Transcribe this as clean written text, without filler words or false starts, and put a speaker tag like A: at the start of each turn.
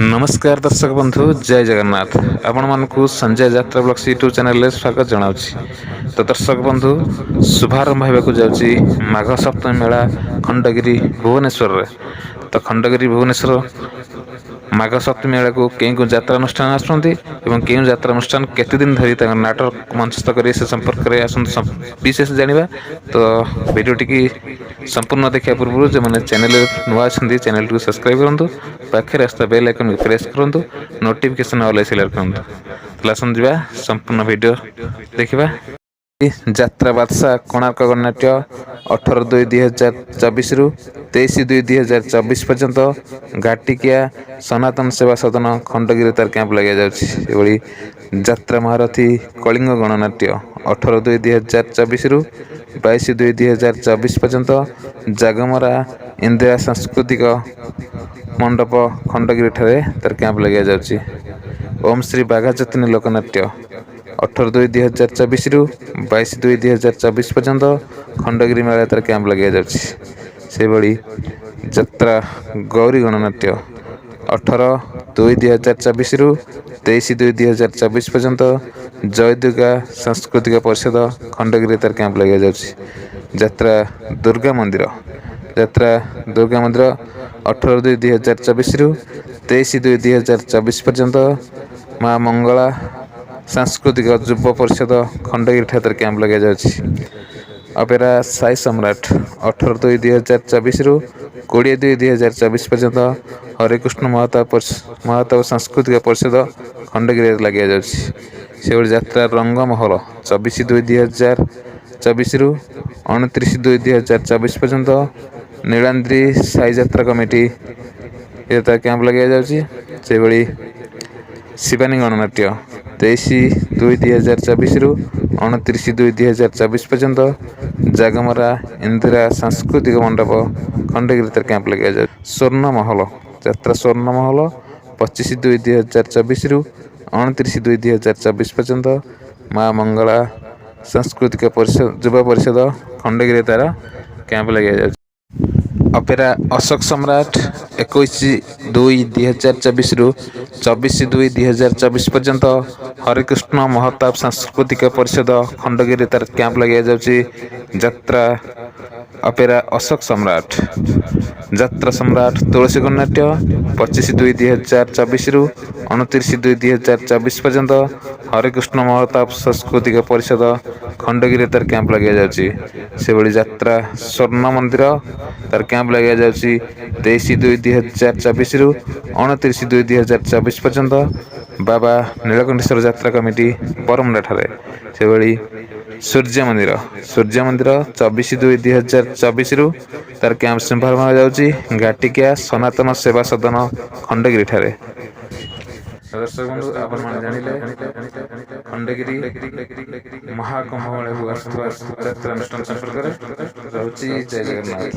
A: नमस्कार दर्शक बंधु जय जगन्नाथ आपण मानकु संजय यात्रा ब्लॉग्स यूट्यूब चैनल स्वागत जनावछि। तो दर्शक बंधु शुभारंभ होगा जाउछि माघ सप्तमी मेला खंडगिरी भुवनेश्वर रे। तो खंडगिरी भुवनेश्वर माघ सप्तमी मेला को केउ यात्रा अनुष्ठान आसुँच और केउ यात्रा अनुष्ठान केते दिन धरी नाटक मंचस्थ कर से संपर्क में विशेष जाना। तो वीडियो टी संपूर्ण देखा पूर्व जो मैंने चैनल नुआ अच्छा चैनल को सब्सक्राइब करूँ पाखे रास्ता बेल आइकन को प्रेस करूँ नोटिफिकेशन ऑल सिलेक्ट करूँ। आसन जा संपूर्ण वीडियो देखा। ଯାତ୍ରା ବାଦଶାହ କୋଣାର୍କ ଗଣନାଟ୍ୟ 18/2/2024 ରୁ 23/2/2024 ପର୍ଯ୍ୟନ୍ତ ଘାଟିକିଆ ସନାତନ ସେବା ସଦନ ଖଣ୍ଡଗିରି ତାର କ୍ୟାମ୍ପ ଲଗାଇ ଯାଉଛି। ଏଭଳି ଯାତ୍ରା ମହାରଥୀ କଳିଙ୍ଗ ଗଣନାଟ୍ୟ 18/2/2024 ରୁ 22/2/2024 ପର୍ଯ୍ୟନ୍ତ ଜାଗମରା ଇନ୍ଦିରା ସାଂସ୍କୃତିକ ମଣ୍ଡପ ଖଣ୍ଡଗିରି ଠାରେ ତାର କ୍ୟାମ୍ପ ଲଗାଇ ଯାଉଛି। ଓମ୍ ଶ୍ରୀ ବାଘାଯତୀନ ଲୋକନାଟ୍ୟ 18/2/2024 ରୁ 22/2/2024 ପର୍ଯ୍ୟନ୍ତ ଖଣ୍ଡଗିରି ମେଳା ତାର କ୍ୟାମ୍ପ ଲଗାଇ ଯାଉଛି। ସେହିଭଳି ଯାତ୍ରା ଗୌରୀ ଗଣନାଟ୍ୟ 18/2/2024 ରୁ 23/2/2024 ପର୍ଯ୍ୟନ୍ତ ଜୟଦୁର୍ଗା ସାଂସ୍କୃତିକ ପରିଷଦ ଖଣ୍ଡଗିରି ତାର କ୍ୟାମ୍ପ ଲଗାଇ ଯାଉଛି। ଯାତ୍ରା ଦୁର୍ଗା ମନ୍ଦିର 18/2/2024 ରୁ 23/2/2024 ପର୍ଯ୍ୟନ୍ତ ମା ମଙ୍ଗଳା सांस्कृतिक युव परिषद खंडगिरी ठाकुर कैंप लगे जाଉଛି। अपेरा साई सम्राट 18/2/2024 ରୁ 20/2/2024 पर्यंत हरिकृष्ण महताब सांस्कृतिक परिषद खंडगिरी लगे जाଉଛି। से यात्रा रंगमहल 24/2/2024 ରୁ 29/2/2024 पर्यंत नीलाद्री साई यात्रा कमिटी कैंप लगे जाଉଛି। से शिवानी गणनाट्य 23/2/2024 ରୁ 29/2/2024 पर्यंत जागमरा इंदिरा सांस्कृतिक मंडप खंडगिरी तर कैंप लगे जाए। स्वर्ण महल यात्रा स्वर्ण महल 25/2/2024 ରୁ 29/2/2024 पर्यंत माँ मंगला सांस्कृतिक परिषद युवा परिषद खंडगिरी तार कैंप लगे जाए। अपेरा अशोक सम्राट 21/2/2024 ରୁ 24/2/2024 पर्यंत हरिकृष्ण महताब सांस्कृतिक परिषद खंडगिरी तार कैंप लगे जाଉଛି। ଯାତ୍ରା ଅପେରା ଅଶୋକ ସମ୍ରାଟ ଯାତ୍ରା ସମ୍ରାଟ ତୁଳସୀ ଗଣନାଟ୍ୟ 25/2/2024 ରୁ 29/2/2024 ପର୍ଯ୍ୟନ୍ତ ହରିକୃଷ୍ଣ ମହତାବ ସାଂସ୍କୃତିକ ପରିଷଦ ଖଣ୍ଡଗିରି ତାର କ୍ୟାମ୍ପ ଲଗାଇ ଯାଉଛି। ସେଭଳି ଯାତ୍ରା ସ୍ୱର୍ଣ୍ଣ ମନ୍ଦିର ତାର କ୍ୟାମ୍ପ ଲଗାଇ ଯାଉଛି 23/2/2024 ରୁ 29/2/2024 ପର୍ଯ୍ୟନ୍ତ बाबा नीलकंठेश्वर यात्रा कमिटी बरमुंडा ठारे। से सूर्य मंदिर 24/2/2024 ରୁ तार कैंप शुभारंभ हो जाଉଛି। घाटिकिया सनातन सेवा सदन खंडगिरी ठारे। दर्शक बंधु आपण माने जानिले खंडगिरी महाकुंभ मेला को यात्रा अनुष्ठान संपर्क में रहउछि। जय जगन्नाथ।